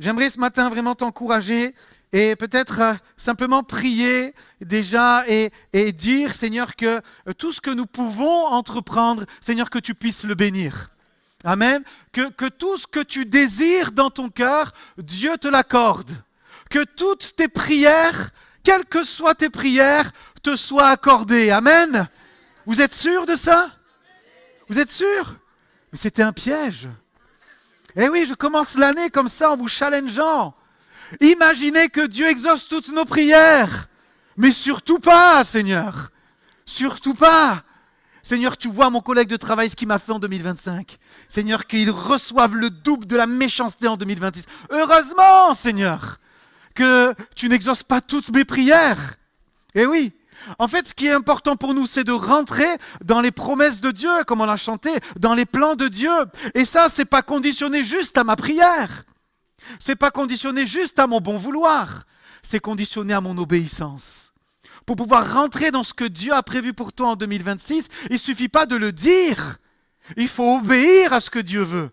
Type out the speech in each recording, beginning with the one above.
J'aimerais ce matin vraiment t'encourager et peut-être simplement prier déjà et dire, Seigneur, que tout ce que nous pouvons entreprendre, Seigneur, que tu puisses le bénir. Amen. Que tout ce que tu désires dans ton cœur, Dieu te l'accorde. Que toutes tes prières, quelles que soient tes prières, te soient accordées. Amen. Vous êtes sûr de ça? Vous êtes sûr? Mais c'était un piège. Eh oui, je commence l'année comme ça en vous challengeant. Imaginez que Dieu exauce toutes nos prières. Mais surtout pas, Seigneur. Surtout pas. Seigneur, tu vois mon collègue de travail ce qu'il m'a fait en 2025. Seigneur, qu'il reçoive le double de la méchanceté en 2026. Heureusement, Seigneur, que tu n'exauces pas toutes mes prières. Eh oui. En fait, ce qui est important pour nous, c'est de rentrer dans les promesses de Dieu, comme on l'a chanté, dans les plans de Dieu. Et ça, c'est pas conditionné juste à ma prière. C'est pas conditionné juste à mon bon vouloir. C'est conditionné à mon obéissance. Pour pouvoir rentrer dans ce que Dieu a prévu pour toi en 2026, il suffit pas de le dire. Il faut obéir à ce que Dieu veut.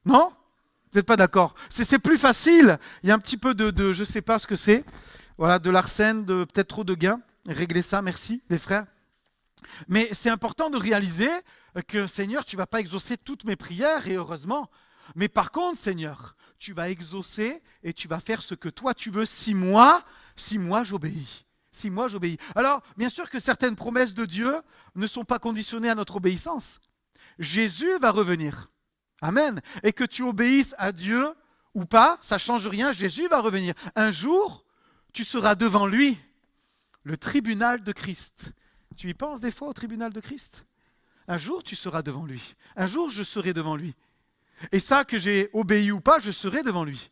Non? Vous n'êtes pas d'accord? C'est plus facile. Il y a un petit peu de je sais pas ce que c'est. Voilà, de l'arsène, de peut-être trop de gain. Réglez ça, merci les frères. Mais c'est important de réaliser que Seigneur, tu ne vas pas exaucer toutes mes prières, et heureusement. Mais par contre, Seigneur, tu vas exaucer et tu vas faire ce que toi tu veux si moi j'obéis. Si moi j'obéis. Alors, bien sûr que certaines promesses de Dieu ne sont pas conditionnées à notre obéissance. Jésus va revenir. Amen. Et que tu obéisses à Dieu ou pas, ça ne change rien, Jésus va revenir. Un jour, tu seras devant lui. Le tribunal de Christ. Tu y penses des fois au tribunal de Christ? Un jour, tu seras devant lui. Un jour, je serai devant lui. Et ça, que j'ai obéi ou pas, je serai devant lui.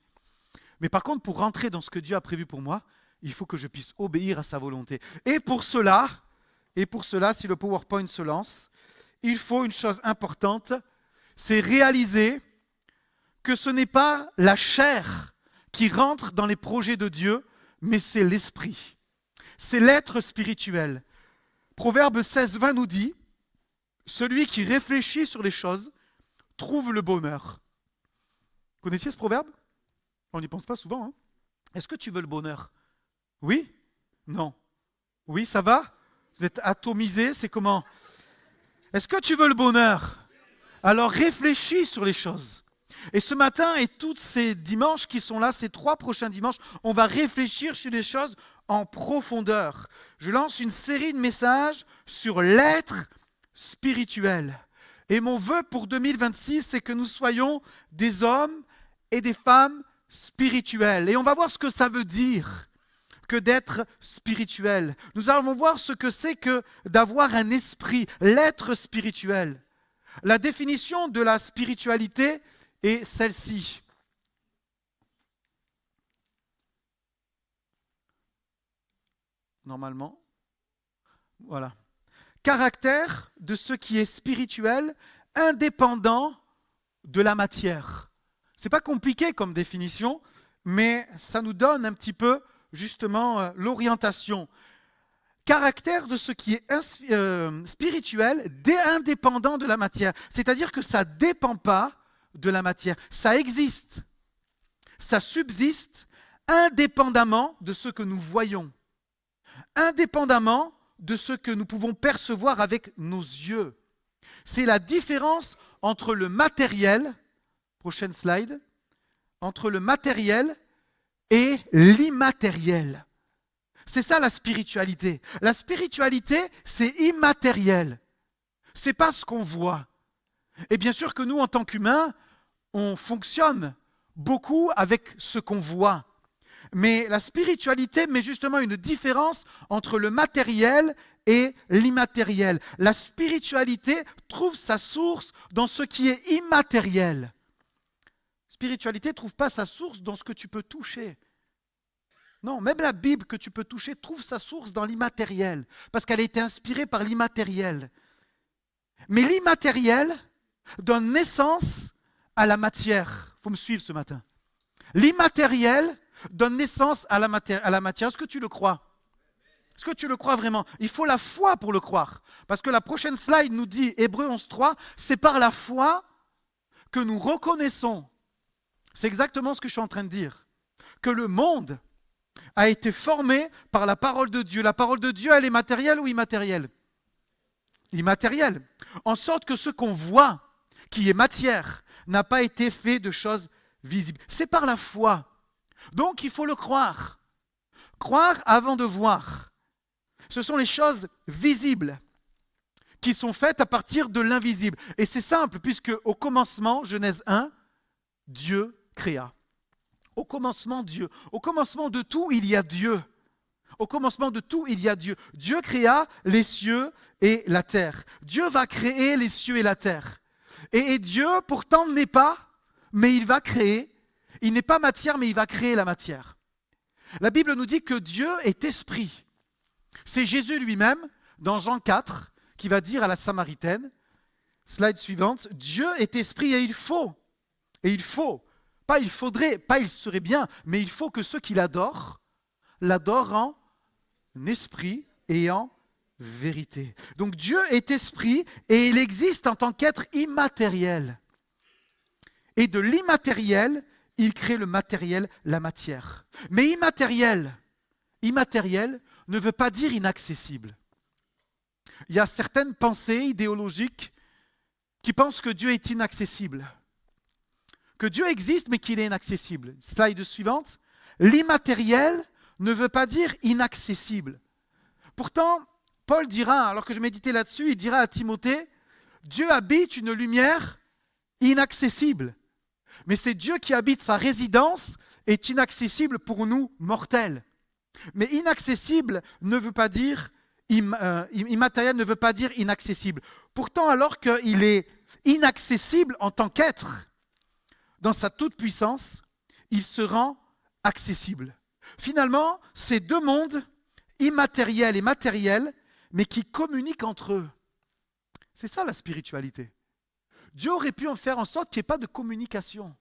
Mais par contre, pour rentrer dans ce que Dieu a prévu pour moi, il faut que je puisse obéir à sa volonté. Et pour cela, si le PowerPoint se lance, il faut une chose importante, c'est réaliser que ce n'est pas la chair qui rentre dans les projets de Dieu, mais c'est l'esprit. C'est l'être spirituel. Proverbe 16, 20 nous dit « Celui qui réfléchit sur les choses trouve le bonheur. » Connaissiez ce proverbe? On n'y pense pas souvent. Hein? Est-ce que tu veux le bonheur? Oui? Non? Oui, ça va? Vous êtes atomisés, c'est comment? Est-ce que tu veux le bonheur? Alors réfléchis sur les choses. Et ce matin et tous ces dimanches qui sont là, ces 3 prochains dimanches, on va réfléchir sur les choses en profondeur. Je lance une série de messages sur l'être spirituel. Et mon vœu pour 2026, c'est que nous soyons des hommes et des femmes spirituels. Et on va voir ce que ça veut dire que d'être spirituel. Nous allons voir ce que c'est que d'avoir un esprit, l'être spirituel. La définition de la spiritualité est celle-ci. Normalement, voilà. Caractère de ce qui est spirituel, indépendant de la matière. C'est pas compliqué comme définition, mais ça nous donne un petit peu justement l'orientation. Caractère de ce qui est spirituel, indépendant de la matière. C'est-à-dire que ça ne dépend pas de la matière. Ça existe, ça subsiste indépendamment de ce que nous voyons, indépendamment de ce que nous pouvons percevoir avec nos yeux. C'est la différence entre le matériel, prochaine slide, entre le matériel et l'immatériel. C'est ça la spiritualité. La spiritualité, c'est immatériel. C'est pas ce qu'on voit. Et bien sûr que nous, en tant qu'humains, on fonctionne beaucoup avec ce qu'on voit. Mais la spiritualité met justement une différence entre le matériel et l'immatériel. La spiritualité trouve sa source dans ce qui est immatériel. Spiritualité ne trouve pas sa source dans ce que tu peux toucher. Non, même la Bible que tu peux toucher trouve sa source dans l'immatériel, parce qu'elle a été inspirée par l'immatériel. Mais l'immatériel donne naissance à la matière. Il faut me suivre ce matin. L'immatériel donne naissance à la matière. Est-ce que tu le crois? Est-ce que tu le crois vraiment? Il faut la foi pour le croire. Parce que la prochaine slide nous dit, Hébreux 11.3, c'est par la foi que nous reconnaissons C'est exactement ce que je suis en train de dire. Que le monde a été formé par la parole de Dieu. La parole de Dieu, elle est matérielle ou immatérielle? Immatérielle. En sorte que ce qu'on voit, qui est matière, n'a pas été fait de choses visibles. C'est par la foi. Donc il faut le croire. Croire avant de voir. Ce sont les choses visibles qui sont faites à partir de l'invisible. Et c'est simple, puisque au commencement, Genèse 1, Dieu créa. Au commencement, Dieu. Au commencement de tout, il y a Dieu. Au commencement de tout, il y a Dieu. Dieu créa les cieux et la terre. Dieu va créer les cieux et la terre. Et Dieu, pourtant, n'est pas, mais il va créer. Il n'est pas matière, mais il va créer la matière. La Bible nous dit que Dieu est esprit. C'est Jésus lui-même, dans Jean 4, qui va dire à la Samaritaine, slide suivante, Dieu est esprit et il faut, pas il faudrait, pas il serait bien, mais il faut que ceux qui l'adorent en esprit et en vérité. Donc Dieu est esprit et il existe en tant qu'être immatériel. Et de l'immatériel, il crée le matériel, la matière. Mais immatériel ne veut pas dire inaccessible. Il y a certaines pensées idéologiques qui pensent que Dieu est inaccessible. Que Dieu existe, mais qu'il est inaccessible. Slide suivante. L'immatériel ne veut pas dire inaccessible. Pourtant, Paul dira, alors que je méditais là-dessus, il dira à Timothée, Dieu habite une lumière inaccessible. Mais c'est Dieu qui habite, sa résidence est inaccessible pour nous, mortels. Mais inaccessible ne veut pas dire, immatériel ne veut pas dire inaccessible. Pourtant, alors qu'il est inaccessible en tant qu'être, dans sa toute-puissance, il se rend accessible. Finalement, c'est deux mondes, immatériels et matériels, mais qui communiquent entre eux. C'est ça la spiritualité. Dieu aurait pu en faire en sorte qu'il n'y ait pas de communication.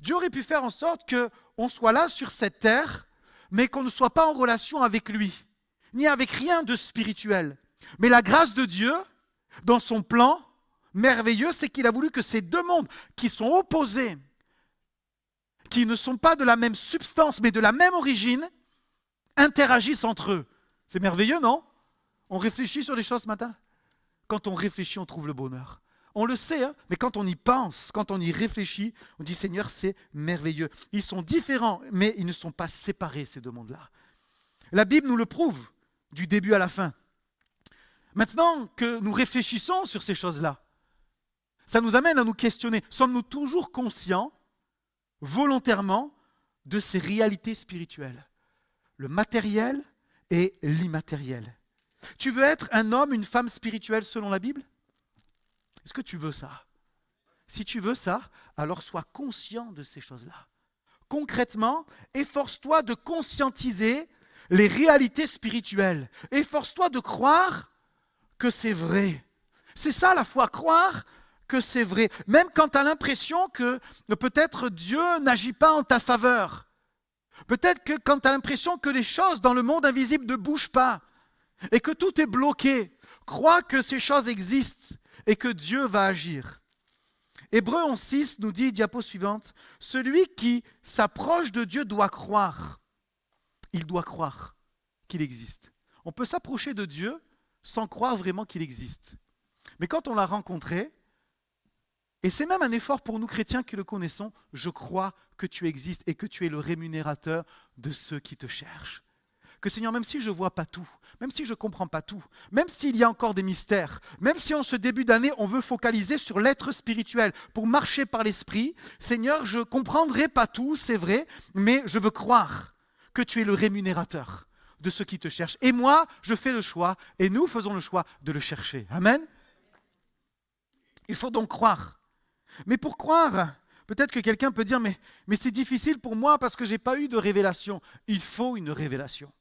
Dieu aurait pu faire en sorte qu'on soit là sur cette terre, mais qu'on ne soit pas en relation avec lui, ni avec rien de spirituel. Mais la grâce de Dieu, dans son plan merveilleux, c'est qu'il a voulu que ces deux mondes qui sont opposés, qui ne sont pas de la même substance, mais de la même origine, interagissent entre eux. C'est merveilleux, non? On réfléchit sur les choses ce matin? Quand on réfléchit, on trouve le bonheur. On le sait, hein, mais quand on y pense, quand on y réfléchit, on dit Seigneur, c'est merveilleux. Ils sont différents, mais ils ne sont pas séparés, ces deux mondes-là. La Bible nous le prouve, du début à la fin. Maintenant que nous réfléchissons sur ces choses-là, ça nous amène à nous questionner. Sommes-nous toujours conscients, volontairement, de ces réalités spirituelles? Le matériel et l'immatériel. Tu veux être un homme, une femme spirituelle selon la Bible? Est-ce que tu veux ça? Si tu veux ça, alors sois conscient de ces choses-là. Concrètement, efforce-toi de conscientiser les réalités spirituelles. Efforce-toi de croire que c'est vrai. C'est ça la foi, croire que c'est vrai. Même quand tu as l'impression que peut-être Dieu n'agit pas en ta faveur. Peut-être que quand tu as l'impression que les choses dans le monde invisible ne bougent pas et que tout est bloqué, crois que ces choses existent et que Dieu va agir. Hébreux 11:6 nous dit, diapo suivante, celui qui s'approche de Dieu doit croire. Il doit croire qu'il existe. On peut s'approcher de Dieu sans croire vraiment qu'il existe. Mais quand on l'a rencontré, et c'est même un effort pour nous chrétiens qui le connaissons, je crois que tu existes et que tu es le rémunérateur de ceux qui te cherchent. Que Seigneur, même si je ne vois pas tout, même si je ne comprends pas tout, même s'il y a encore des mystères, même si en ce début d'année, on veut focaliser sur l'être spirituel pour marcher par l'esprit, Seigneur, je ne comprendrai pas tout, c'est vrai, mais je veux croire que tu es le rémunérateur de ceux qui te cherchent. Et moi, je fais le choix, et nous faisons le choix de le chercher. Amen. Il faut donc croire. Mais pour croire, peut-être que quelqu'un peut dire, mais c'est difficile pour moi parce que je n'ai pas eu de révélation. Il faut une révélation.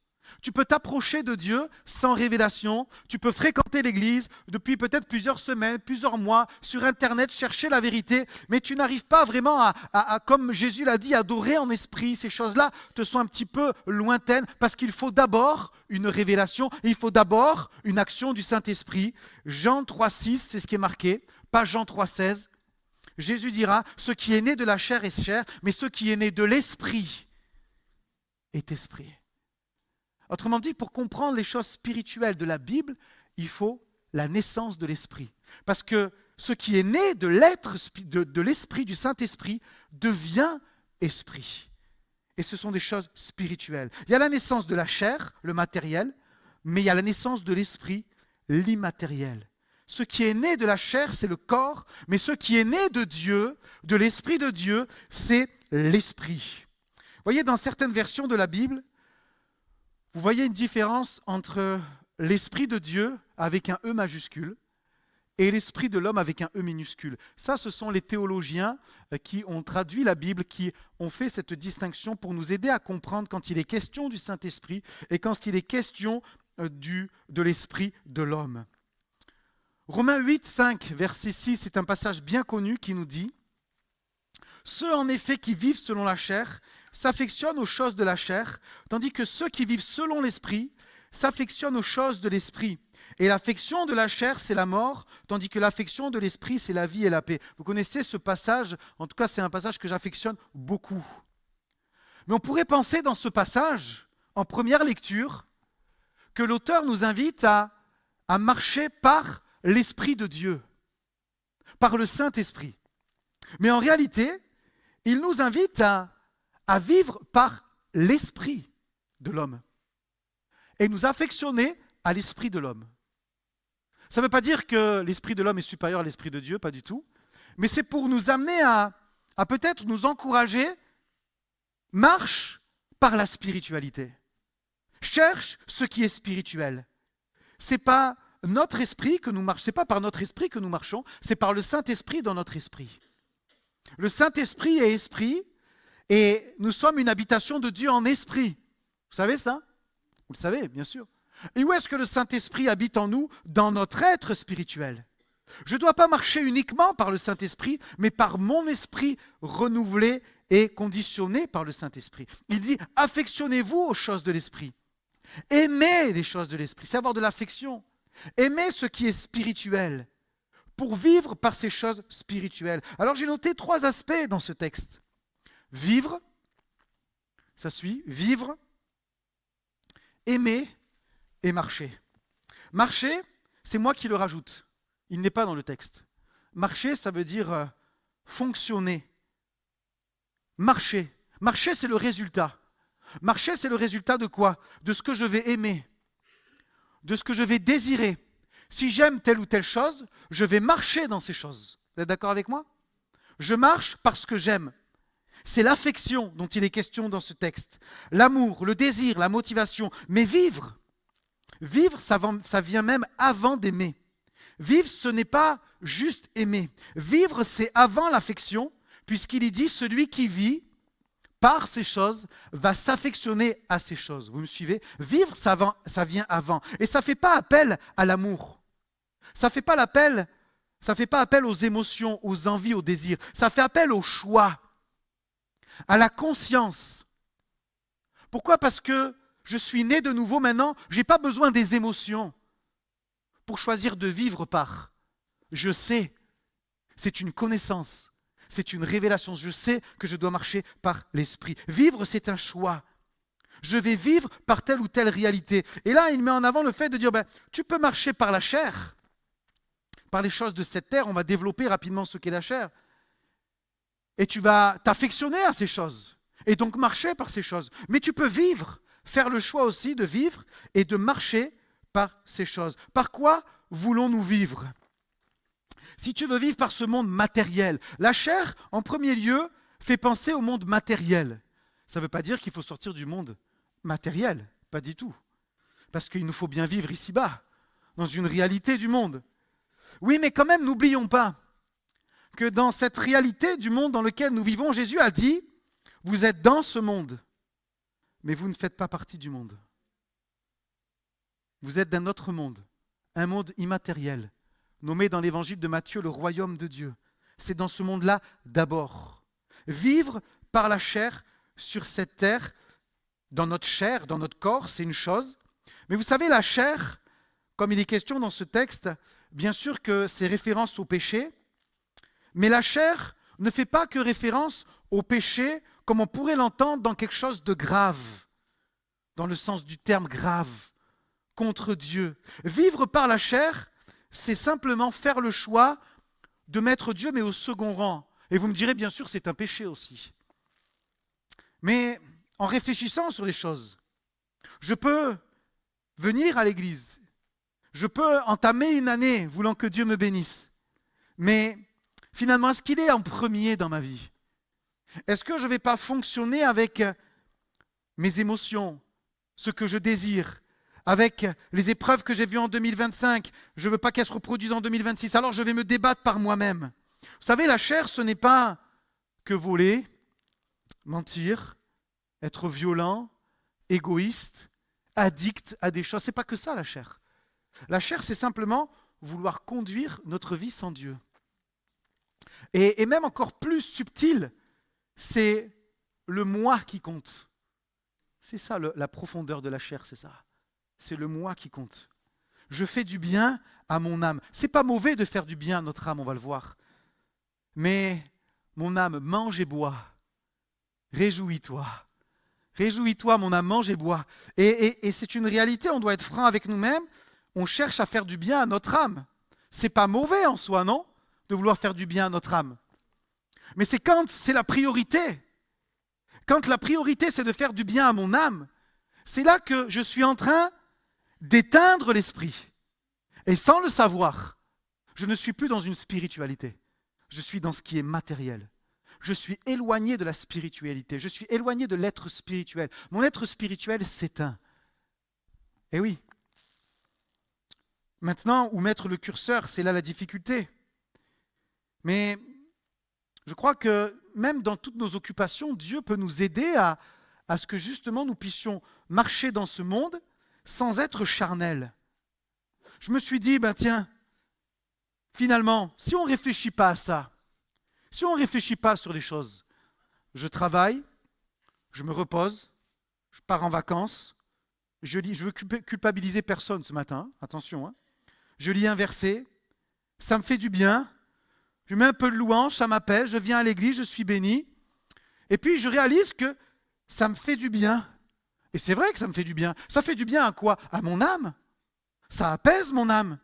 Tu peux t'approcher de Dieu sans révélation. Tu peux fréquenter l'église depuis peut-être plusieurs semaines, plusieurs mois, sur Internet, chercher la vérité, mais tu n'arrives pas vraiment à, comme Jésus l'a dit, adorer en esprit. Ces choses-là te sont un petit peu lointaines parce qu'il faut d'abord une révélation, il faut d'abord une action du Saint-Esprit. Jean 3,6, c'est ce qui est marqué, pas Jean 3,16. Jésus dira, ce qui est né de la chair est chair, mais ce qui est né de l'esprit est esprit. Autrement dit, pour comprendre les choses spirituelles de la Bible, il faut la naissance de l'esprit. Parce que ce qui est né de l'être, de l'esprit, du Saint-Esprit, devient esprit. Et ce sont des choses spirituelles. Il y a la naissance de la chair, le matériel, mais il y a la naissance de l'esprit, l'immatériel. Ce qui est né de la chair, c'est le corps, mais ce qui est né de Dieu, de l'Esprit de Dieu, c'est l'esprit. Vous voyez, dans certaines versions de la Bible, vous voyez une différence entre l'Esprit de Dieu avec un E majuscule et l'Esprit de l'homme avec un E minuscule. Ça, ce sont les théologiens qui ont traduit la Bible, qui ont fait cette distinction pour nous aider à comprendre quand il est question du Saint-Esprit et quand il est question de l'Esprit de l'homme. Romains 8, 5, verset 6, c'est un passage bien connu qui nous dit « Ceux en effet qui vivent selon la chair s'affectionnent aux choses de la chair, tandis que ceux qui vivent selon l'esprit s'affectionnent aux choses de l'esprit. Et l'affection de la chair, c'est la mort, tandis que l'affection de l'esprit, c'est la vie et la paix. » Vous connaissez ce passage, en tout cas c'est un passage que j'affectionne beaucoup. Mais on pourrait penser dans ce passage, en première lecture, que l'auteur nous invite à marcher par l'Esprit de Dieu, par le Saint-Esprit. Mais en réalité, il nous invite à vivre par l'Esprit de l'homme et nous affectionner à l'Esprit de l'homme. Ça ne veut pas dire que l'Esprit de l'homme est supérieur à l'Esprit de Dieu, pas du tout, mais c'est pour nous amener à peut-être nous encourager, marche par la spiritualité. Cherche ce qui est spirituel. C'est pas notre esprit que nous marchons, c'est pas par notre esprit que nous marchons, c'est par le Saint-Esprit dans notre esprit. Le Saint-Esprit est esprit et nous sommes une habitation de Dieu en esprit. Vous savez ça? Vous le savez, bien sûr. Et où est-ce que le Saint-Esprit habite en nous? Dans notre être spirituel. Je ne dois pas marcher uniquement par le Saint-Esprit, mais par mon esprit renouvelé et conditionné par le Saint-Esprit. Il dit, affectionnez-vous aux choses de l'esprit. Aimez les choses de l'esprit, c'est avoir de l'affection. Aimez ce qui est spirituel pour vivre par ces choses spirituelles. Alors j'ai noté 3 aspects dans ce texte. Vivre, ça suit, vivre, aimer et marcher. Marcher, c'est moi qui le rajoute. Il n'est pas dans le texte. Marcher, ça veut dire fonctionner. Marcher. Marcher, c'est le résultat. Marcher, c'est le résultat de quoi? De ce que je vais aimer, de ce que je vais désirer. Si j'aime telle ou telle chose, je vais marcher dans ces choses. Vous êtes d'accord avec moi? Je marche parce que j'aime. C'est l'affection dont il est question dans ce texte. L'amour, le désir, la motivation. Mais vivre, ça vient même avant d'aimer. Vivre, ce n'est pas juste aimer. Vivre, c'est avant l'affection, puisqu'il y dit, celui qui vit par ces choses, va s'affectionner à ces choses. Vous me suivez? Vivre, ça vient avant. Et ça ne fait pas appel à l'amour. Ça ne fait pas appel aux émotions, aux envies, aux désirs. Ça fait appel au choix, à la conscience. Pourquoi? Parce que je suis né de nouveau maintenant, je n'ai pas besoin des émotions pour choisir de vivre par. Je sais, c'est une connaissance. C'est une révélation. Je sais que je dois marcher par l'esprit. Vivre, c'est un choix. Je vais vivre par telle ou telle réalité. Et là, il met en avant le fait de dire, tu peux marcher par la chair, par les choses de cette terre. On va développer rapidement ce qu'est la chair. Et tu vas t'affectionner à ces choses. Et donc marcher par ces choses. Mais tu peux vivre, faire le choix aussi de vivre et de marcher par ces choses. Par quoi voulons-nous vivre ? Si tu veux vivre par ce monde matériel, la chair, en premier lieu, fait penser au monde matériel. Ça ne veut pas dire qu'il faut sortir du monde matériel, pas du tout. Parce qu'il nous faut bien vivre ici-bas, dans une réalité du monde. Oui, mais quand même, n'oublions pas que dans cette réalité du monde dans lequel nous vivons, Jésus a dit, vous êtes dans ce monde, mais vous ne faites pas partie du monde. Vous êtes d'un autre monde, un monde immatériel, nommé dans l'évangile de Matthieu le royaume de Dieu. C'est dans ce monde-là d'abord. Vivre par la chair sur cette terre, dans notre chair, dans notre corps, c'est une chose. Mais vous savez, la chair, comme il est question dans ce texte, bien sûr que c'est référence au péché, Mais la chair ne fait pas que référence au péché comme on pourrait l'entendre dans quelque chose de grave, dans le sens du terme grave, contre Dieu. Vivre par la chair, c'est simplement faire le choix de mettre Dieu, mais au second rang. Et vous me direz, bien sûr, c'est un péché aussi. Mais en réfléchissant sur les choses, je peux venir à l'église, je peux entamer une année voulant que Dieu me bénisse. Mais finalement, est-ce qu'il est en premier dans ma vie? Est-ce que je ne vais pas fonctionner avec mes émotions, ce que je désire, avec les épreuves que j'ai vues en 2025, je ne veux pas qu'elles se reproduisent en 2026, alors je vais me débattre par moi-même. Vous savez, la chair, ce n'est pas que voler, mentir, être violent, égoïste, addict à des choses. Ce n'est pas que ça, la chair. La chair, c'est simplement vouloir conduire notre vie sans Dieu. Et même encore plus subtil, c'est le moi qui compte. C'est ça la profondeur de la chair, c'est ça. C'est le moi qui compte. Je fais du bien à mon âme. C'est pas mauvais de faire du bien à notre âme, on va le voir. Mais mon âme, mange et bois. Réjouis-toi. Réjouis-toi, mon âme, mange et bois. Et c'est une réalité, on doit être franc avec nous-mêmes. On cherche à faire du bien à notre âme. C'est pas mauvais en soi, non? De vouloir faire du bien à notre âme. Mais c'est quand c'est la priorité. Quand la priorité, c'est de faire du bien à mon âme, c'est là que je suis en train d'éteindre l'esprit. Et sans le savoir, je ne suis plus dans une spiritualité. Je suis dans ce qui est matériel. Je suis éloigné de la spiritualité. Je suis éloigné de l'être spirituel. Mon être spirituel s'éteint. Eh oui. Maintenant, où mettre le curseur, c'est là la difficulté. Mais je crois que même dans toutes nos occupations, Dieu peut nous aider à ce que justement nous puissions marcher dans ce monde sans être charnels. Je me suis dit, tiens, finalement, si on ne réfléchit pas à ça, si on ne réfléchit pas sur les choses, je travaille, je me repose, je pars en vacances, je lis, je veux culpabiliser personne ce matin, attention, hein. Je lis un verset, ça me fait du bien, je mets un peu de louange, ça m'apaise, je viens à l'église, je suis béni, et puis je réalise que ça me fait du bien. Et c'est vrai que ça me fait du bien. Ça fait du bien à quoi? À mon âme. Ça apaise mon âme.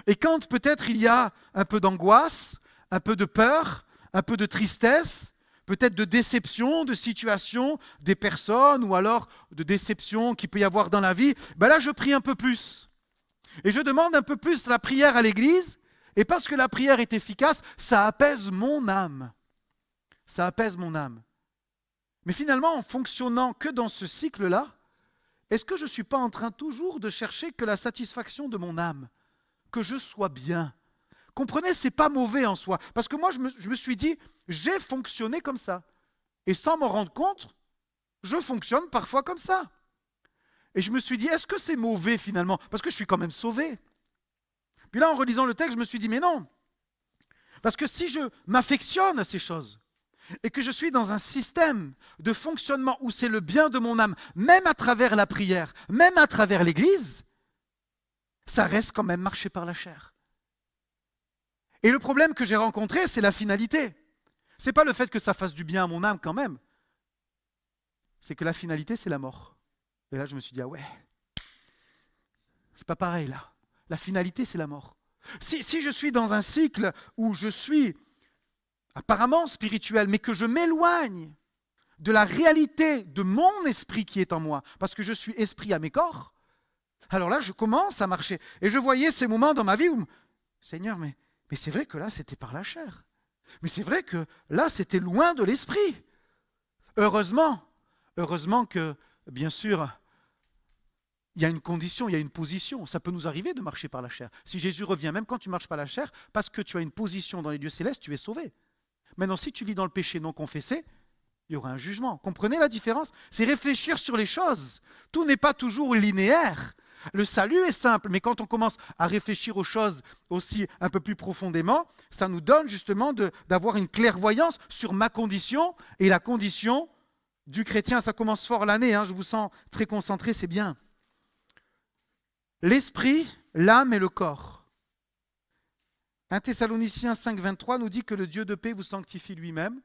Et quand peut-être il y a un peu d'angoisse, un peu de peur, un peu de tristesse, peut-être de déception, de situation, des personnes, ou alors de déception qu'il peut y avoir dans la vie, là je prie un peu plus. Et je demande un peu plus la prière à l'église, et parce que la prière est efficace, ça apaise mon âme. Ça apaise mon âme. Mais finalement, en fonctionnant que dans ce cycle-là, est-ce que je ne suis pas en train toujours de chercher que la satisfaction de mon âme, que je sois bien? Comprenez, ce n'est pas mauvais en soi. Parce que moi, je me suis dit, j'ai fonctionné comme ça. Et sans m'en rendre compte, je fonctionne parfois comme ça. Et je me suis dit, est-ce que c'est mauvais finalement? Parce que je suis quand même sauvé. Puis là, en relisant le texte, je me suis dit, mais non. Parce que si je m'affectionne à ces choses, et que je suis dans un système de fonctionnement où c'est le bien de mon âme, même à travers la prière, même à travers l'Église, ça reste quand même marché par la chair. Et le problème que j'ai rencontré, c'est la finalité. Ce n'est pas le fait que ça fasse du bien à mon âme quand même, c'est que la finalité, c'est la mort. Et là, je me suis dit, ah ouais, c'est pas pareil là. La finalité, c'est la mort. Si je suis dans un cycle où je suis apparemment spirituel, mais que je m'éloigne de la réalité de mon esprit qui est en moi, parce que je suis esprit à mes corps, alors là, je commence à marcher. Et je voyais ces moments dans ma vie où, Seigneur, mais c'est vrai que là, c'était par la chair. Mais c'est vrai que là, c'était loin de l'esprit. Heureusement que, bien sûr, il y a une condition, il y a une position. Ça peut nous arriver de marcher par la chair. Si Jésus revient, même quand tu marches par la chair, parce que tu as une position dans les lieux célestes, tu es sauvé. Maintenant, si tu vis dans le péché non confessé, il y aura un jugement. Comprenez la différence? C'est réfléchir sur les choses. Tout n'est pas toujours linéaire. Le salut est simple, mais quand on commence à réfléchir aux choses aussi un peu plus profondément, ça nous donne justement d'avoir une clairvoyance sur ma condition et la condition du chrétien. Ça commence fort l'année, je vous sens très concentré, c'est bien. L'esprit, l'âme et le corps. 1 Thessaloniciens 5, 23 nous dit que le Dieu de paix vous sanctifie lui-même,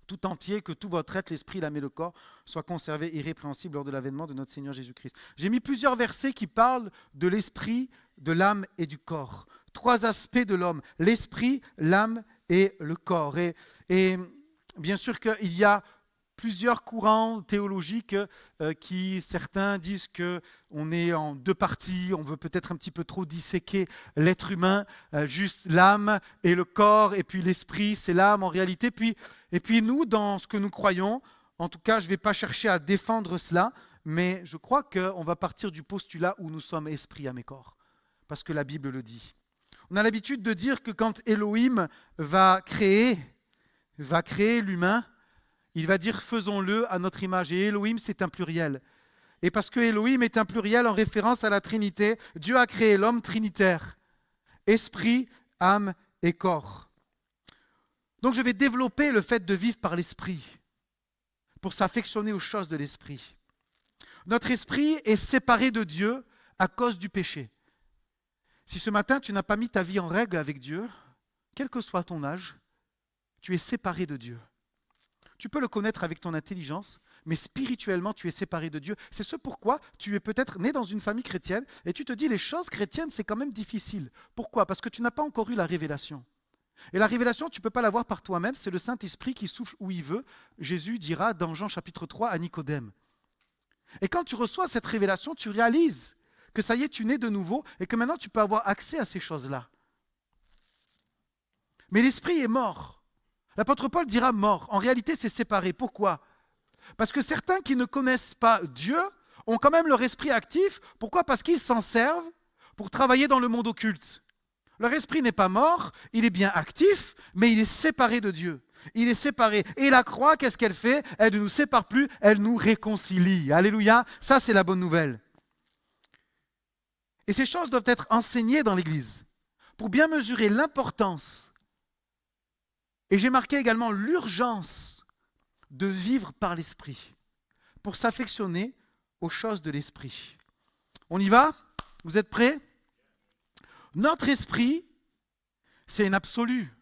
tout entier, que tout votre être, l'esprit, l'âme et le corps soient conservés irrépréhensibles lors de l'avènement de notre Seigneur Jésus-Christ. J'ai mis plusieurs versets qui parlent de l'esprit, de l'âme et du corps. 3 aspects de l'homme, l'esprit, l'âme et le corps. Et bien sûr qu'il y a plusieurs courants théologiques qui, certains disent qu'on est en 2 parties, on veut peut-être un petit peu trop disséquer l'être humain, juste l'âme et le corps, et puis l'esprit, c'est l'âme en réalité. Et puis nous, dans ce que nous croyons, en tout cas, je ne vais pas chercher à défendre cela, mais je crois qu'on va partir du postulat où nous sommes esprit, âme et corps, parce que la Bible le dit. On a l'habitude de dire que quand Elohim va créer l'humain, il va dire « faisons-le à notre image ». Et Elohim, c'est un pluriel. Et parce que Elohim est un pluriel en référence à la Trinité, Dieu a créé l'homme trinitaire, esprit, âme et corps. Donc je vais développer le fait de vivre par l'esprit, pour s'affectionner aux choses de l'esprit. Notre esprit est séparé de Dieu à cause du péché. Si ce matin tu n'as pas mis ta vie en règle avec Dieu, quel que soit ton âge, tu es séparé de Dieu. Tu peux le connaître avec ton intelligence, mais spirituellement, tu es séparé de Dieu. C'est ce pourquoi tu es peut-être né dans une famille chrétienne et tu te dis les choses chrétiennes, c'est quand même difficile. Pourquoi ? Parce que tu n'as pas encore eu la révélation. Et la révélation, tu ne peux pas l'avoir par toi-même, c'est le Saint-Esprit qui souffle où il veut. Jésus dira dans Jean chapitre 3 à Nicodème. Et quand tu reçois cette révélation, tu réalises que ça y est, tu nais de nouveau et que maintenant tu peux avoir accès à ces choses-là. Mais l'esprit est mort. L'apôtre Paul dira mort. En réalité, c'est séparé. Pourquoi ? Parce que certains qui ne connaissent pas Dieu ont quand même leur esprit actif. Pourquoi ? Parce qu'ils s'en servent pour travailler dans le monde occulte. Leur esprit n'est pas mort, il est bien actif, mais il est séparé de Dieu. Il est séparé. Et la croix, qu'est-ce qu'elle fait ? Elle ne nous sépare plus, elle nous réconcilie. Alléluia, ça c'est la bonne nouvelle. Et ces choses doivent être enseignées dans l'Église pour bien mesurer l'importance. Et j'ai marqué également l'urgence de vivre par l'esprit, pour s'affectionner aux choses de l'esprit. On y va ? Vous êtes prêts ? Notre esprit, c'est un absolu,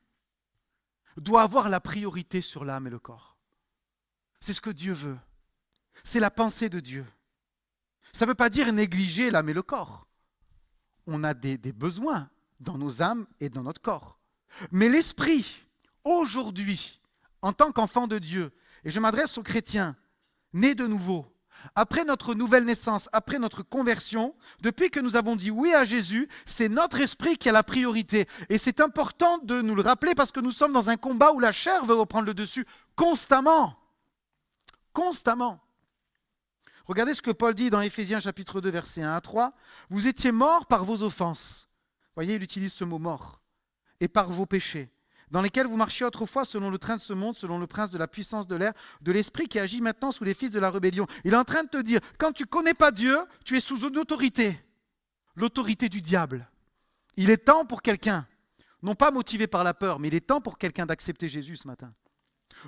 doit avoir la priorité sur l'âme et le corps. C'est ce que Dieu veut. C'est la pensée de Dieu. Ça ne veut pas dire négliger l'âme et le corps. On a des besoins dans nos âmes et dans notre corps. Mais l'esprit, aujourd'hui, en tant qu'enfant de Dieu, et je m'adresse aux chrétiens, nés de nouveau, après notre nouvelle naissance, après notre conversion, depuis que nous avons dit oui à Jésus, c'est notre esprit qui a la priorité. Et c'est important de nous le rappeler parce que nous sommes dans un combat où la chair veut reprendre le dessus constamment. Constamment. Regardez ce que Paul dit dans Éphésiens chapitre 2, versets 1 à 3. « Vous étiez morts par vos offenses. » Vous voyez, il utilise ce mot « mort » et par vos péchés, dans lesquels vous marchiez autrefois selon le train de ce monde, selon le prince de la puissance de l'air, de l'esprit qui agit maintenant sous les fils de la rébellion. Il est en train de te dire, quand tu ne connais pas Dieu, tu es sous une autorité, l'autorité du diable. Il est temps pour quelqu'un, non pas motivé par la peur, mais il est temps pour quelqu'un d'accepter Jésus ce matin.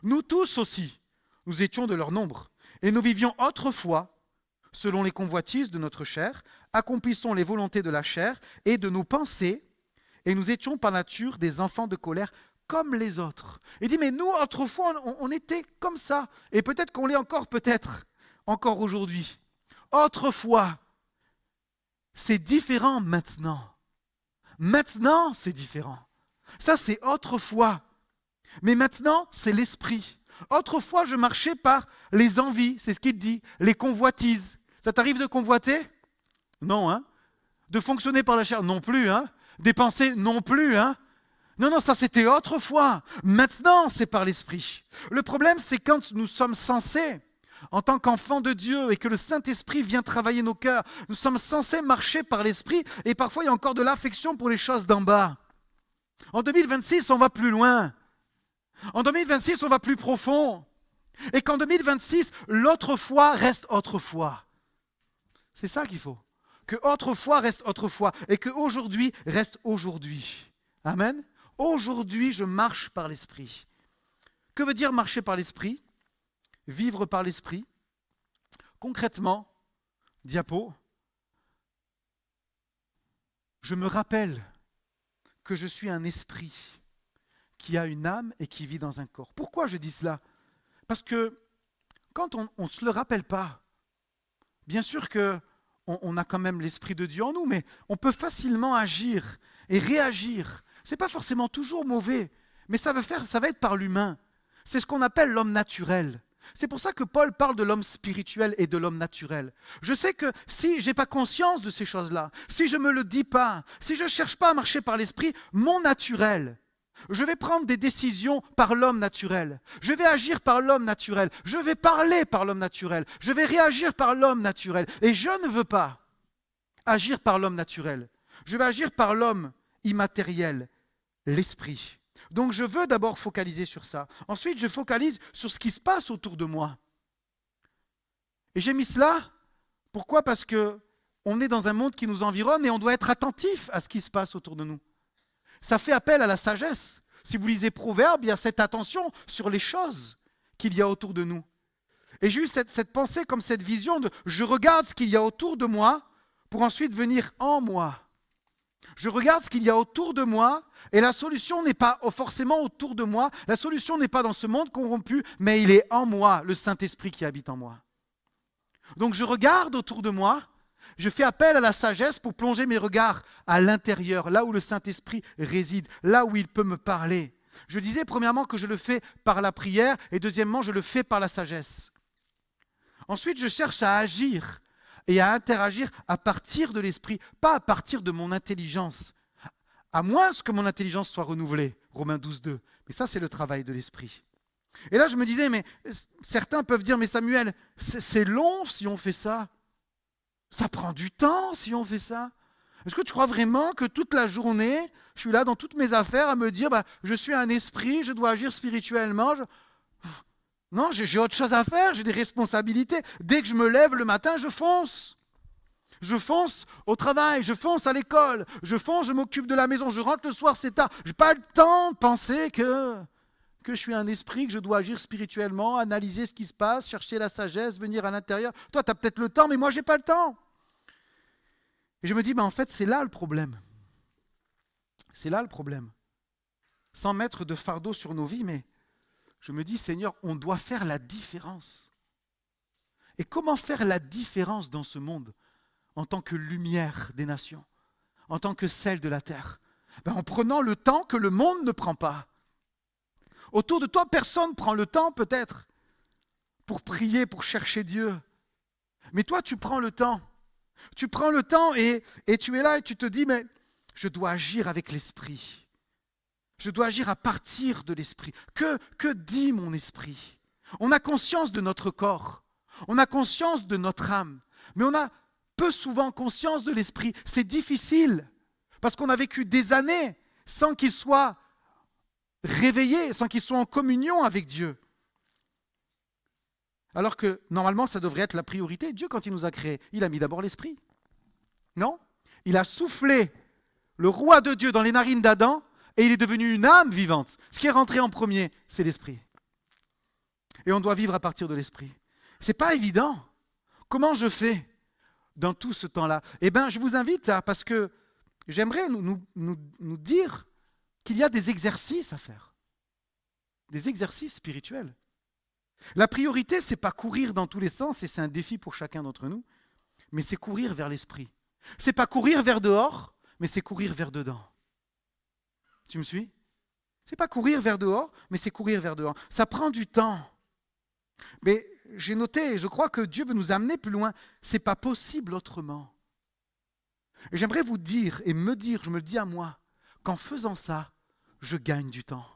Nous tous aussi, nous étions de leur nombre, et nous vivions autrefois, selon les convoitises de notre chair, accomplissons les volontés de la chair et de nos pensées, et nous étions par nature des enfants de colère, comme les autres. Il dit, mais nous, autrefois, on était comme ça. Et peut-être qu'on l'est encore, peut-être, encore aujourd'hui. Autrefois, c'est différent maintenant. Maintenant, c'est différent. Ça, c'est autrefois. Mais maintenant, c'est l'esprit. Autrefois, je marchais par les envies, c'est ce qu'il dit, les convoitises. Ça t'arrive de convoiter ? Non, hein ? De fonctionner par la chair ? Non plus, hein ? Des pensées ? Non plus, hein ? Non, ça c'était autrefois. Maintenant, c'est par l'Esprit. Le problème, c'est quand nous sommes censés, en tant qu'enfants de Dieu, et que le Saint-Esprit vient travailler nos cœurs, nous sommes censés marcher par l'Esprit, et parfois il y a encore de l'affection pour les choses d'en bas. En 2026, on va plus loin. En 2026, on va plus profond. Et qu'en 2026, l'autrefois reste autrefois. C'est ça qu'il faut. Que autrefois reste autrefois, et que aujourd'hui reste aujourd'hui. Amen. Aujourd'hui, je marche par l'Esprit. Que veut dire marcher par l'Esprit ? Vivre par l'Esprit. Concrètement, diapo, je me rappelle que je suis un esprit qui a une âme et qui vit dans un corps. Pourquoi je dis cela? Parce que quand on ne se le rappelle pas, bien sûr qu'on a quand même l'Esprit de Dieu en nous, mais on peut facilement agir et réagir. Ce n'est pas forcément toujours mauvais, mais ça va être par l'humain. C'est ce qu'on appelle l'homme naturel. C'est pour ça que Paul parle de l'homme spirituel et de l'homme naturel. Je sais que si je n'ai pas conscience de ces choses-là, si je ne me le dis pas, si je ne cherche pas à marcher par l'esprit, mon naturel, je vais prendre des décisions par l'homme naturel. Je vais agir par l'homme naturel. Je vais parler par l'homme naturel. Je vais réagir par l'homme naturel. Et je ne veux pas agir par l'homme naturel. Je vais agir par l'homme immatériel, l'esprit. Donc je veux d'abord focaliser sur ça. Ensuite, je focalise sur ce qui se passe autour de moi. Et j'ai mis cela. Pourquoi? Parce qu'on est dans un monde qui nous environne et on doit être attentif à ce qui se passe autour de nous. Ça fait appel à la sagesse. Si vous lisez Proverbes, il y a cette attention sur les choses qu'il y a autour de nous. Et j'ai eu cette pensée comme cette vision de je regarde ce qu'il y a autour de moi pour ensuite venir en moi. Je regarde ce qu'il y a autour de moi et la solution n'est pas forcément autour de moi. La solution n'est pas dans ce monde corrompu, mais il est en moi, le Saint-Esprit qui habite en moi. Donc je regarde autour de moi. Je fais appel à la sagesse pour plonger mes regards à l'intérieur, là où le Saint-Esprit réside, là où il peut me parler. Je disais premièrement que je le fais par la prière et deuxièmement, je le fais par la sagesse. Ensuite, je cherche à agir et à interagir à partir de l'Esprit, pas à partir de mon intelligence, à moins que mon intelligence soit renouvelée, Romains 12, 2. Mais ça, c'est le travail de l'Esprit. Et là, je me disais, mais certains peuvent dire, mais Samuel, c'est long si on fait ça. Ça prend du temps si on fait ça. Est-ce que tu crois vraiment que toute la journée, je suis là dans toutes mes affaires à me dire, je suis un esprit, je dois agir spirituellement. Non, j'ai autre chose à faire, j'ai des responsabilités. Dès que je me lève le matin, je fonce. Je fonce au travail, je fonce à l'école, je fonce, je m'occupe de la maison, je rentre le soir, c'est tard. Je n'ai pas le temps de penser que je suis un esprit, que je dois agir spirituellement, analyser ce qui se passe, chercher la sagesse, venir à l'intérieur. Toi, tu as peut-être le temps, mais moi, je n'ai pas le temps. Et je me dis, en fait, c'est là le problème. C'est là le problème. Sans mettre de fardeau sur nos vies, mais je me dis, Seigneur, on doit faire la différence. Et comment faire la différence dans ce monde en tant que lumière des nations, en tant que sel de la terre? En prenant le temps que le monde ne prend pas. Autour de toi, personne ne prend le temps peut-être pour prier, pour chercher Dieu. Mais toi, tu prends le temps. Tu prends le temps et tu es là et tu te dis, mais je dois agir avec l'esprit. Je dois agir à partir de l'esprit. Que dit mon esprit? On a conscience de notre corps. On a conscience de notre âme. Mais on a peu souvent conscience de l'esprit. C'est difficile parce qu'on a vécu des années sans qu'il soit réveillé, sans qu'il soit en communion avec Dieu. Alors que normalement, ça devrait être la priorité. Dieu, quand il nous a créés, il a mis d'abord l'esprit. Non? Il a soufflé le roi de Dieu dans les narines d'Adam et il est devenu une âme vivante. Ce qui est rentré en premier, c'est l'esprit. Et on doit vivre à partir de l'esprit. C'est pas évident. Comment je fais dans tout ce temps-là? Je vous invite parce que j'aimerais nous dire qu'il y a des exercices à faire. Des exercices spirituels. La priorité, ce n'est pas courir dans tous les sens, et c'est un défi pour chacun d'entre nous, mais c'est courir vers l'esprit. Ce n'est pas courir vers dehors, mais c'est courir vers dedans. Tu me suis? Ce n'est pas courir vers dehors, mais c'est courir vers dehors. Ça prend du temps. Mais j'ai noté, et je crois que Dieu veut nous amener plus loin. Ce n'est pas possible autrement. Et j'aimerais vous dire, et me dire, je me le dis à moi, qu'en faisant ça, je gagne du temps.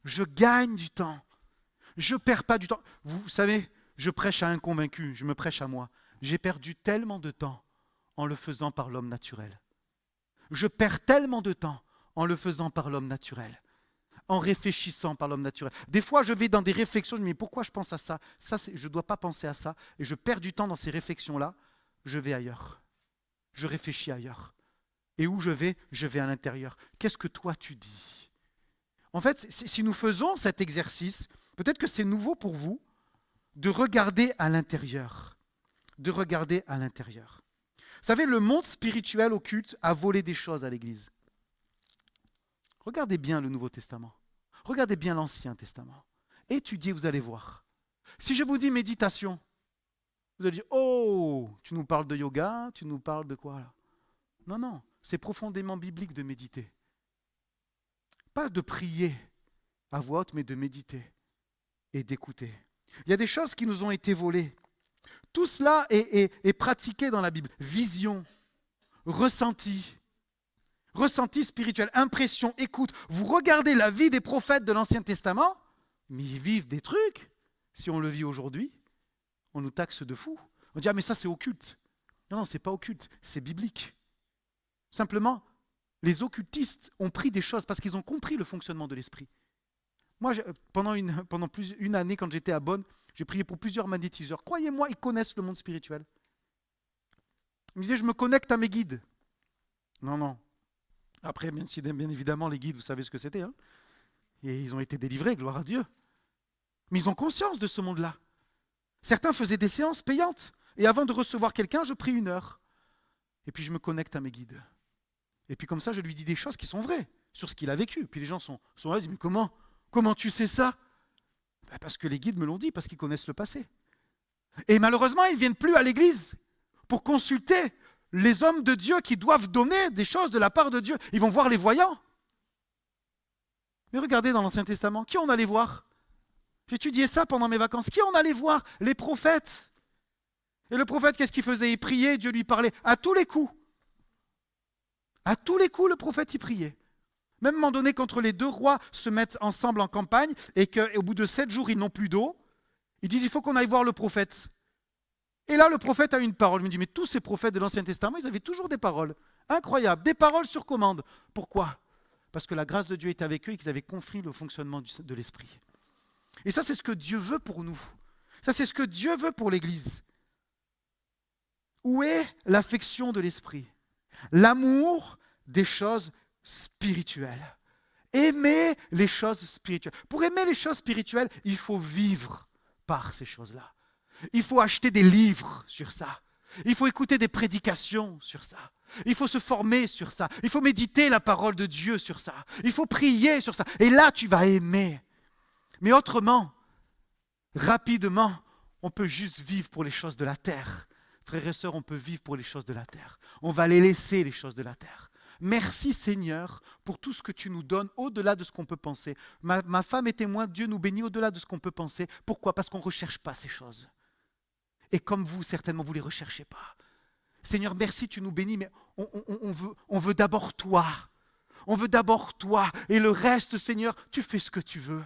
Je gagne du temps. Je ne perds pas du temps. Vous savez, je prêche à un convaincu, je me prêche à moi. J'ai perdu tellement de temps en le faisant par l'homme naturel. Je perds tellement de temps en le faisant par l'homme naturel, en réfléchissant par l'homme naturel. Des fois, je vais dans des réflexions, je me dis, mais pourquoi je pense à ça? Je ne dois pas penser à ça. Et je perds du temps dans ces réflexions-là. Je vais ailleurs. Je réfléchis ailleurs. Et où je vais à l'intérieur. Qu'est-ce que toi tu dis? En fait, si nous faisons cet exercice, peut-être que c'est nouveau pour vous de regarder à l'intérieur. De regarder à l'intérieur. Vous savez, le monde spirituel occulte a volé des choses à l'Église. Regardez bien le Nouveau Testament. Regardez bien l'Ancien Testament. Étudiez, vous allez voir. Si je vous dis méditation, vous allez dire, oh, tu nous parles de yoga, tu nous parles de quoi là? Non, non, c'est profondément biblique de méditer. Pas de prier à voix haute, mais de méditer et d'écouter. Il y a des choses qui nous ont été volées. Tout cela est pratiqué dans la Bible. Vision, ressenti spirituel, impression, écoute. Vous regardez la vie des prophètes de l'Ancien Testament, mais ils vivent des trucs. Si on le vit aujourd'hui, on nous taxe de fous. On dit, ah mais ça c'est occulte. Non, non, c'est pas occulte, c'est biblique. Simplement, les occultistes ont pris des choses parce qu'ils ont compris le fonctionnement de l'esprit. Moi, pendant une année, quand j'étais à Bonn, j'ai prié pour plusieurs magnétiseurs. Croyez-moi, ils connaissent le monde spirituel. Ils me disaient, je me connecte à mes guides. Non, non. Après, bien évidemment, les guides, vous savez ce que c'était. Hein, et ils ont été délivrés, gloire à Dieu. Mais ils ont conscience de ce monde-là. Certains faisaient des séances payantes. Et avant de recevoir quelqu'un, je prie 1 heure. Et puis je me connecte à mes guides. Et puis comme ça, je lui dis des choses qui sont vraies sur ce qu'il a vécu. Puis les gens sont là, ils disent, mais comment tu sais ça? Ben parce que les guides me l'ont dit, parce qu'ils connaissent le passé. Et malheureusement, ils ne viennent plus à l'église pour consulter les hommes de Dieu qui doivent donner des choses de la part de Dieu. Ils vont voir les voyants. Mais regardez dans l'Ancien Testament, qui on allait voir? J'étudiais ça pendant mes vacances. Qui on allait voir? Les prophètes. Et le prophète, qu'est-ce qu'il faisait? Il priait, Dieu lui parlait à tous les coups. À tous les coups, le prophète y priait. Même à un moment donné, quand les 2 rois se mettent ensemble en campagne et qu'au bout de 7 jours, ils n'ont plus d'eau, ils disent, il faut qu'on aille voir le prophète. Et là, le prophète a une parole. Je me dis, mais tous ces prophètes de l'Ancien Testament, ils avaient toujours des paroles. Incroyable, des paroles sur commande. Pourquoi? Parce que la grâce de Dieu est avec eux et qu'ils avaient compris le fonctionnement de l'esprit. Et ça, c'est ce que Dieu veut pour nous. Ça, c'est ce que Dieu veut pour l'Église. Où est l'affection de l'esprit? L'amour des choses spirituelles. Aimer les choses spirituelles. Pour aimer les choses spirituelles, il faut vivre par ces choses-là. Il faut acheter des livres sur ça. Il faut écouter des prédications sur ça. Il faut se former sur ça. Il faut méditer la parole de Dieu sur ça. Il faut prier sur ça. Et là, tu vas aimer. Mais autrement, rapidement, on peut juste vivre pour les choses de la terre. Frères et sœurs, on peut vivre pour les choses de la terre. On va les laisser, les choses de la terre. Merci Seigneur pour tout ce que tu nous donnes au-delà de ce qu'on peut penser. Ma femme est témoin, Dieu nous bénit au-delà de ce qu'on peut penser. Pourquoi? Parce qu'on ne recherche pas ces choses. Et comme vous, certainement, vous ne les recherchez pas. Seigneur, merci, tu nous bénis, mais on veut d'abord toi. On veut d'abord toi. Et le reste, Seigneur, tu fais ce que tu veux.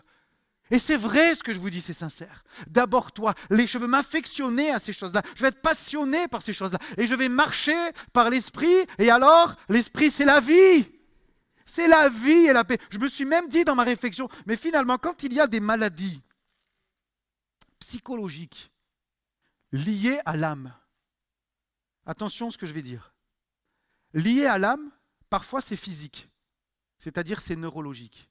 Et c'est vrai ce que je vous dis, c'est sincère. D'abord toi, je veux m'affectionner à ces choses-là. Je vais être passionné par ces choses-là. Et je vais marcher par l'esprit. Et alors, l'esprit, c'est la vie. C'est la vie et la paix. Je me suis même dit dans ma réflexion, mais finalement, quand il y a des maladies psychologiques liées à l'âme, attention à ce que je vais dire. Liées à l'âme, parfois c'est physique. C'est-à-dire c'est neurologique.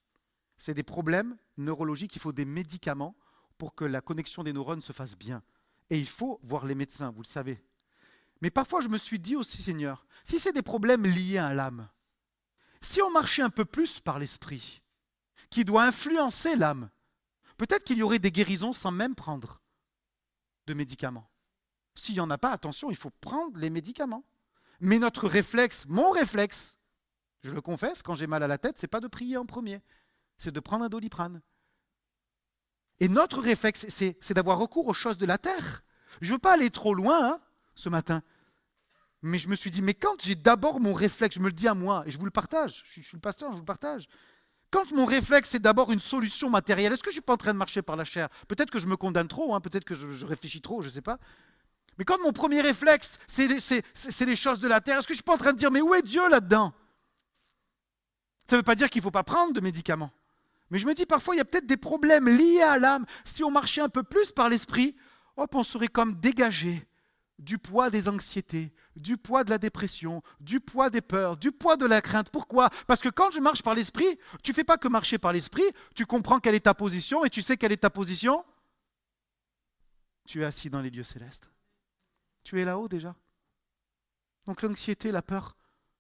C'est des problèmes neurologiques, il faut des médicaments pour que la connexion des neurones se fasse bien. Et il faut voir les médecins, vous le savez. Mais parfois je me suis dit aussi, Seigneur, si c'est des problèmes liés à l'âme, si on marchait un peu plus par l'esprit, qui doit influencer l'âme, peut-être qu'il y aurait des guérisons sans même prendre de médicaments. S'il n'y en a pas, attention, il faut prendre les médicaments. Mais notre réflexe, mon réflexe, je le confesse, quand j'ai mal à la tête, ce n'est pas de prier en premier. C'est de prendre un Doliprane. Et notre réflexe, c'est d'avoir recours aux choses de la terre. Je ne veux pas aller trop loin ce matin. Mais je me suis dit, mais quand j'ai d'abord mon réflexe, je me le dis à moi, et je vous le partage, je suis le pasteur, je vous le partage. Quand mon réflexe, c'est d'abord une solution matérielle, est-ce que je ne suis pas en train de marcher par la chair? Peut-être que je me condamne trop, peut-être que je réfléchis trop, je ne sais pas. Mais quand mon premier réflexe, c'est les choses de la terre, est-ce que je ne suis pas en train de dire, mais où est Dieu là-dedans? Ça ne veut pas dire qu'il ne faut pas prendre de médicaments. Mais je me dis, parfois, il y a peut-être des problèmes liés à l'âme. Si on marchait un peu plus par l'esprit, hop, on serait comme dégagé du poids des anxiétés, du poids de la dépression, du poids des peurs, du poids de la crainte. Pourquoi? Parce que quand je marche par l'esprit, tu ne fais pas que marcher par l'esprit, tu comprends quelle est ta position, et tu sais quelle est ta position? Tu es assis dans les lieux célestes. Tu es là-haut déjà. Donc l'anxiété, la peur,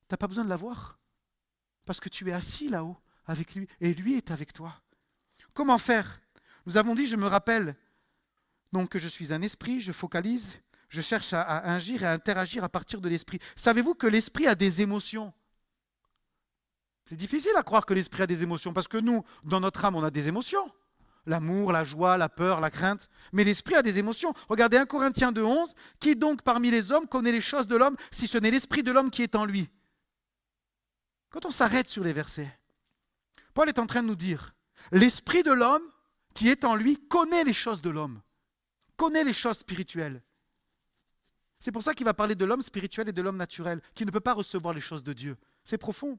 tu n'as pas besoin de la voir. Parce que tu es assis là-haut, avec lui et lui est avec toi. Comment faire? Nous avons dit, je me rappelle donc que je suis un esprit, je focalise, je cherche à agir et à interagir à partir de l'esprit. Savez-vous que l'esprit a des émotions? C'est difficile à croire que l'esprit a des émotions parce que nous, dans notre âme, on a des émotions. L'amour, la joie, la peur, la crainte. Mais l'esprit a des émotions. Regardez 1 Corinthiens 2,11. Qui donc parmi les hommes connaît les choses de l'homme si ce n'est l'esprit de l'homme qui est en lui? Quand on s'arrête sur les versets, Paul est en train de nous dire, l'esprit de l'homme qui est en lui connaît les choses de l'homme, connaît les choses spirituelles. C'est pour ça qu'il va parler de l'homme spirituel et de l'homme naturel, qui ne peut pas recevoir les choses de Dieu. C'est profond.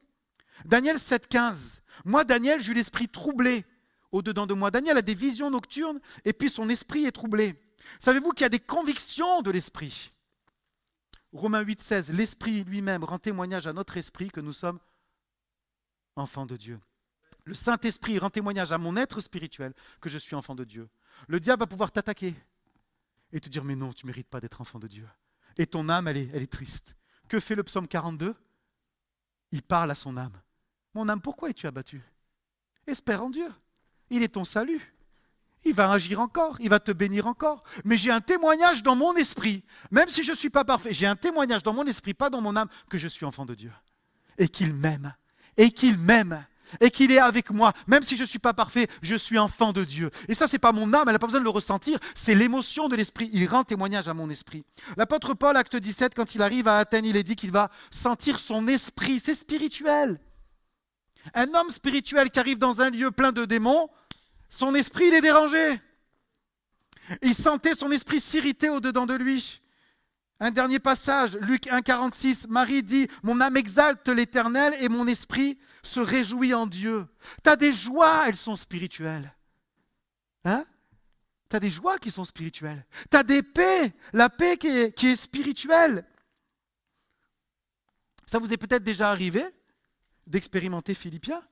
Daniel 7,15. Moi, Daniel, j'ai eu l'esprit troublé au-dedans de moi. Daniel a des visions nocturnes et puis son esprit est troublé. Savez-vous qu'il y a des convictions de l'esprit? Romains 8,16. L'esprit lui-même rend témoignage à notre esprit que nous sommes enfants de Dieu. Le Saint-Esprit rend témoignage à mon être spirituel que je suis enfant de Dieu. Le diable va pouvoir t'attaquer et te dire mais non, tu ne mérites pas d'être enfant de Dieu. Et ton âme, elle est triste. Que fait le psaume 42? Il parle à son âme. Mon âme, pourquoi es-tu abattue? Espère en Dieu. Il est ton salut. Il va agir encore, il va te bénir encore. Mais j'ai un témoignage dans mon esprit, même si je ne suis pas parfait, j'ai un témoignage dans mon esprit, pas dans mon âme, que je suis enfant de Dieu. Et qu'il m'aime. Et qu'il m'aime. Et qu'il est avec moi. Même si je ne suis pas parfait, je suis enfant de Dieu. Et ça, ce n'est pas mon âme, elle n'a pas besoin de le ressentir. C'est l'émotion de l'esprit. Il rend témoignage à mon esprit. L'apôtre Paul, acte 17, quand il arrive à Athènes, il est dit qu'il va sentir son esprit. C'est spirituel. Un homme spirituel qui arrive dans un lieu plein de démons, son esprit, il est dérangé. Il sentait son esprit s'irriter au-dedans de lui. Un dernier passage, Luc 1,46, Marie dit « Mon âme exalte l'Éternel et mon esprit se réjouit en Dieu. » Tu as des joies, elles sont spirituelles. Hein? Tu as des joies qui sont spirituelles. Tu as des paix, la paix qui est spirituelle. Ça vous est peut-être déjà arrivé d'expérimenter Philippiens?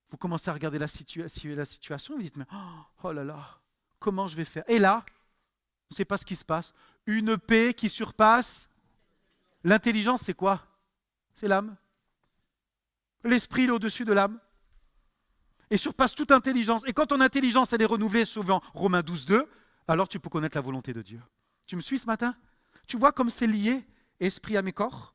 Vous commencez à regarder la situation, vous dites, mais oh là là, comment je vais faire? Et là, on ne sait pas ce qui se passe. Une paix qui surpasse l'intelligence, c'est quoi? C'est l'âme. L'esprit est au-dessus de l'âme. Et surpasse toute intelligence. Et quand ton intelligence, elle est renouvelée, souvent Romains 12,2, alors tu peux connaître la volonté de Dieu. Tu me suis ce matin? Tu vois comme c'est lié, esprit à mes corps?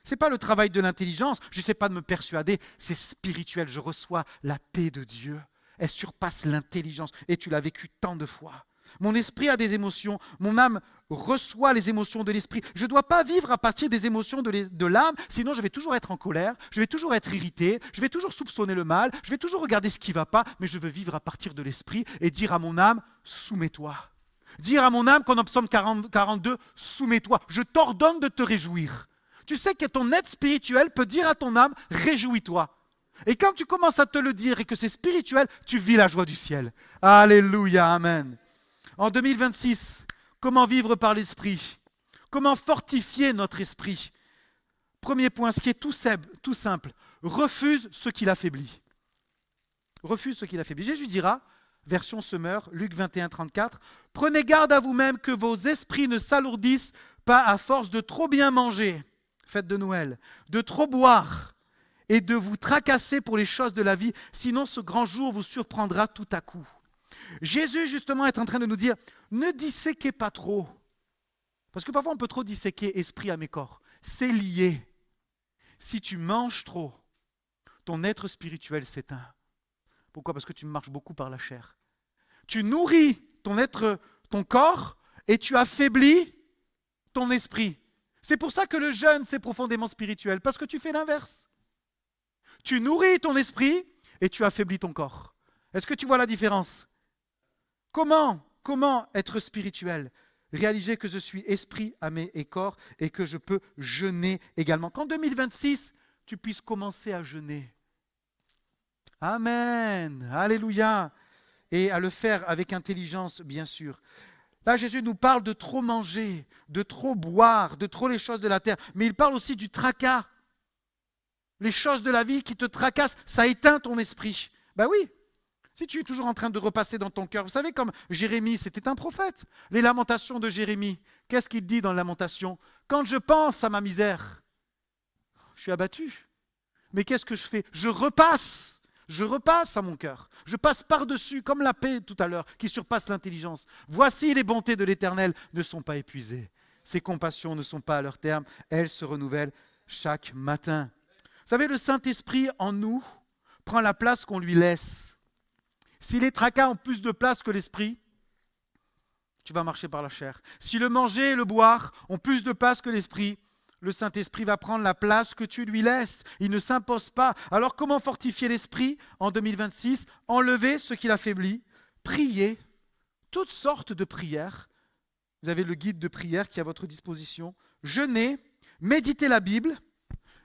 Ce n'est pas le travail de l'intelligence, je n'essaie pas de me persuader, c'est spirituel, je reçois la paix de Dieu. Elle surpasse l'intelligence et tu l'as vécu tant de fois. Mon esprit a des émotions, mon âme reçoit les émotions de l'esprit. Je ne dois pas vivre à partir des émotions de l'âme, sinon je vais toujours être en colère, je vais toujours être irrité, je vais toujours soupçonner le mal, je vais toujours regarder ce qui ne va pas, mais je veux vivre à partir de l'esprit et dire à mon âme, soumets-toi. Dire à mon âme, comme en psaume 42, soumets-toi, je t'ordonne de te réjouir. Tu sais que ton être spirituel peut dire à ton âme, réjouis-toi. Et quand tu commences à te le dire et que c'est spirituel, tu vis la joie du ciel. Alléluia, amen. En 2026, comment vivre par l'esprit? Comment fortifier notre esprit? Premier point, ce qui est tout simple, refuse ce qui l'affaiblit. Refuse ce qui l'affaiblit. Jésus dira, version Semeur, Luc 21, 34, « Prenez garde à vous-même que vos esprits ne s'alourdissent pas à force de trop bien manger. » Fête de Noël, de trop boire et de vous tracasser pour les choses de la vie, sinon ce grand jour vous surprendra tout à coup. Jésus justement est en train de nous dire, ne disséquez pas trop, parce que parfois on peut trop disséquer esprit à mes corps, c'est lié. Si tu manges trop, ton être spirituel s'éteint. Pourquoi? Parce que tu marches beaucoup par la chair. Tu nourris ton corps et tu affaiblis ton esprit. C'est pour ça que le jeûne, c'est profondément spirituel, parce que tu fais l'inverse. Tu nourris ton esprit et tu affaiblis ton corps. Est-ce que tu vois la différence? Comment être spirituel? Réaliser que je suis esprit, âme et corps et que je peux jeûner également. Qu'en 2026, tu puisses commencer à jeûner. Amen, alléluia. Et à le faire avec intelligence, bien sûr. Là, Jésus nous parle de trop manger, de trop boire, de trop les choses de la terre. Mais il parle aussi du tracas. Les choses de la vie qui te tracassent, ça éteint ton esprit. Ben oui, si tu es toujours en train de repasser dans ton cœur. Vous savez, comme Jérémie, c'était un prophète. Les lamentations de Jérémie, qu'est-ce qu'il dit dans les lamentations? Quand je pense à ma misère, je suis abattu. Mais qu'est-ce que je fais? Je repasse Je repasse à mon cœur. Je passe par-dessus, comme la paix tout à l'heure, qui surpasse l'intelligence. Voici les bontés de l'Éternel ne sont pas épuisées. Ses compassions ne sont pas à leur terme. Elles se renouvellent chaque matin. Vous savez, le Saint-Esprit en nous prend la place qu'on lui laisse. Si les tracas ont plus de place que l'esprit, tu vas marcher par la chair. Si le manger et le boire ont plus de place que l'esprit, le Saint-Esprit va prendre la place que tu lui laisses. Il ne s'impose pas. Alors comment fortifier l'esprit en 2026 ? Enlever ce qui l'affaiblit, prier, toutes sortes de prières. Vous avez le guide de prière qui est à votre disposition. Jeûner, méditer la Bible.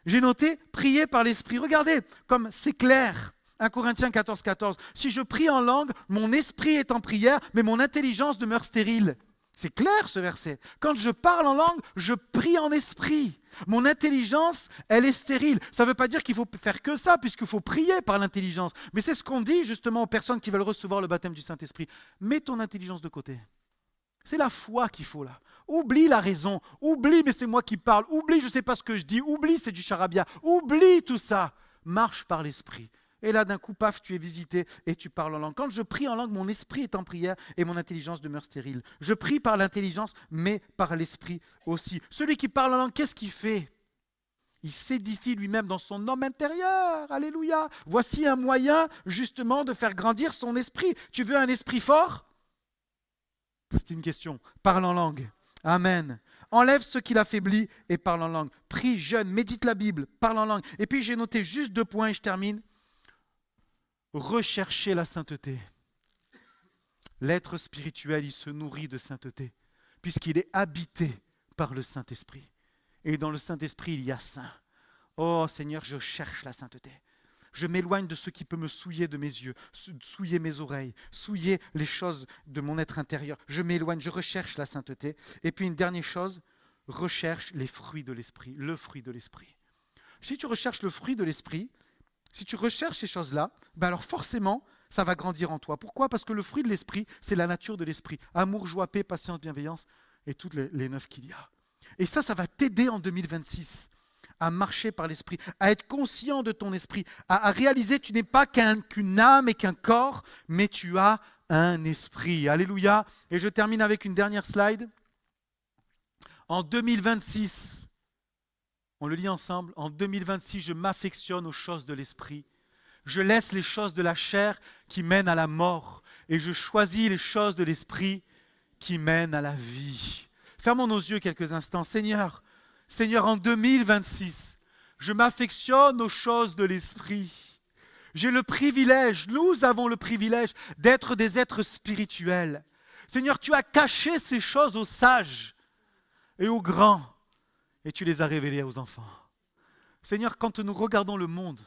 J'ai noté, prier par l'esprit. Regardez, comme c'est clair. 1 Corinthiens 14, 14. Si je prie en langue, mon esprit est en prière, mais mon intelligence demeure stérile. C'est clair ce verset. Quand je parle en langue, je prie en esprit. Mon intelligence, elle est stérile. Ça ne veut pas dire qu'il faut faire que ça, puisqu'il faut prier par l'intelligence. Mais c'est ce qu'on dit justement aux personnes qui veulent recevoir le baptême du Saint-Esprit. Mets ton intelligence de côté. C'est la foi qu'il faut là. Oublie la raison. Oublie, mais c'est moi qui parle. Oublie, je ne sais pas ce que je dis. Oublie, c'est du charabia. Oublie tout ça. Marche par l'esprit. Et là, d'un coup, paf, tu es visité et tu parles en langue. Quand je prie en langue, mon esprit est en prière et mon intelligence demeure stérile. Je prie par l'intelligence, mais par l'esprit aussi. Celui qui parle en langue, qu'est-ce qu'il fait ? Il s'édifie lui-même dans son homme intérieur. Alléluia. Voici un moyen, justement, de faire grandir son esprit. Tu veux un esprit fort ? C'est une question. Parle en langue. Amen. Enlève ce qui l'affaiblit et parle en langue. Prie, jeûne, médite la Bible, parle en langue. Et puis, j'ai noté juste 2 points et je termine. Rechercher la sainteté. L'être spirituel, il se nourrit de sainteté, puisqu'il est habité par le Saint-Esprit. Et dans le Saint-Esprit, il y a saint. Oh Seigneur, je cherche la sainteté. Je m'éloigne de ce qui peut me souiller de mes yeux, souiller mes oreilles, souiller les choses de mon être intérieur. Je m'éloigne, je recherche la sainteté. Et puis une dernière chose, recherche les fruits de l'Esprit, le fruit de l'Esprit. Si tu recherches le fruit de l'Esprit, si tu recherches ces choses-là, ben alors forcément, ça va grandir en toi. Pourquoi ? Parce que le fruit de l'esprit, c'est la nature de l'esprit. Amour, joie, paix, patience, bienveillance et toutes les 9 qu'il y a. Et ça va t'aider en 2026 à marcher par l'esprit, à être conscient de ton esprit, à réaliser que tu n'es pas qu'une âme et qu'un corps, mais tu as un esprit. Alléluia. Et je termine avec une dernière slide. En 2026, on le lit ensemble, en 2026, je m'affectionne aux choses de l'esprit. Je laisse les choses de la chair qui mènent à la mort et je choisis les choses de l'esprit qui mènent à la vie. Fermons nos yeux quelques instants. Seigneur, en 2026, je m'affectionne aux choses de l'esprit. J'ai le privilège, nous avons le privilège d'être des êtres spirituels. Seigneur, tu as caché ces choses aux sages et aux grands. Et tu les as révélés aux enfants. Seigneur, quand nous regardons le monde,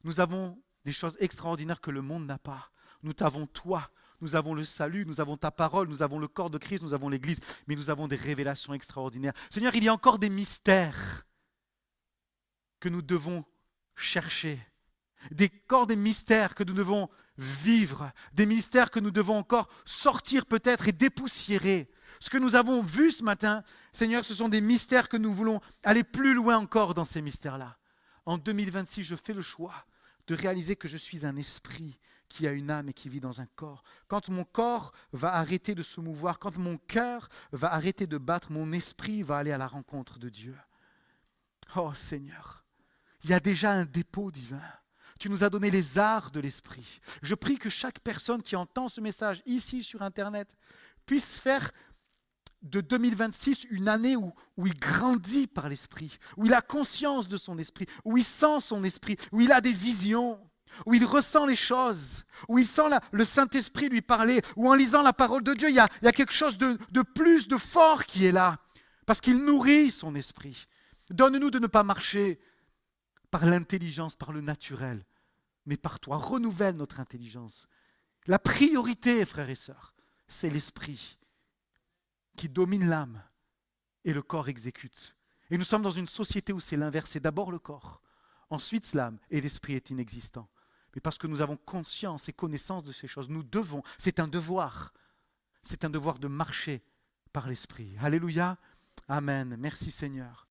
nous avons des choses extraordinaires que le monde n'a pas. Nous t'avons toi, nous avons le salut, nous avons ta parole, nous avons le corps de Christ, nous avons l'Église, mais nous avons des révélations extraordinaires. Seigneur, il y a encore des mystères que nous devons chercher. Des mystères que nous devons vivre, des mystères que nous devons encore sortir peut-être et dépoussiérer. Ce que nous avons vu ce matin, Seigneur, ce sont des mystères que nous voulons aller plus loin encore dans ces mystères-là. En 2026, je fais le choix de réaliser que je suis un esprit qui a une âme et qui vit dans un corps. Quand mon corps va arrêter de se mouvoir, quand mon cœur va arrêter de battre, mon esprit va aller à la rencontre de Dieu. Oh Seigneur, il y a déjà un dépôt divin. Tu nous as donné les arts de l'esprit. Je prie que chaque personne qui entend ce message ici sur Internet puisse faire de 2026 une année où il grandit par l'esprit, où il a conscience de son esprit, où il sent son esprit, où il a des visions, où il ressent les choses, où il sent le Saint-Esprit lui parler, où en lisant la parole de Dieu, il y a quelque chose de plus, de fort qui est là, parce qu'il nourrit son esprit. Donne-nous de ne pas marcher par l'intelligence, par le naturel, mais par toi. Renouvelle notre intelligence. La priorité, frères et sœurs, c'est l'esprit qui domine l'âme et le corps exécute. Et nous sommes dans une société où c'est l'inverse, c'est d'abord le corps, ensuite l'âme et l'esprit est inexistant. Mais parce que nous avons conscience et connaissance de ces choses, nous devons, c'est un devoir de marcher par l'esprit. Alléluia, amen, merci Seigneur.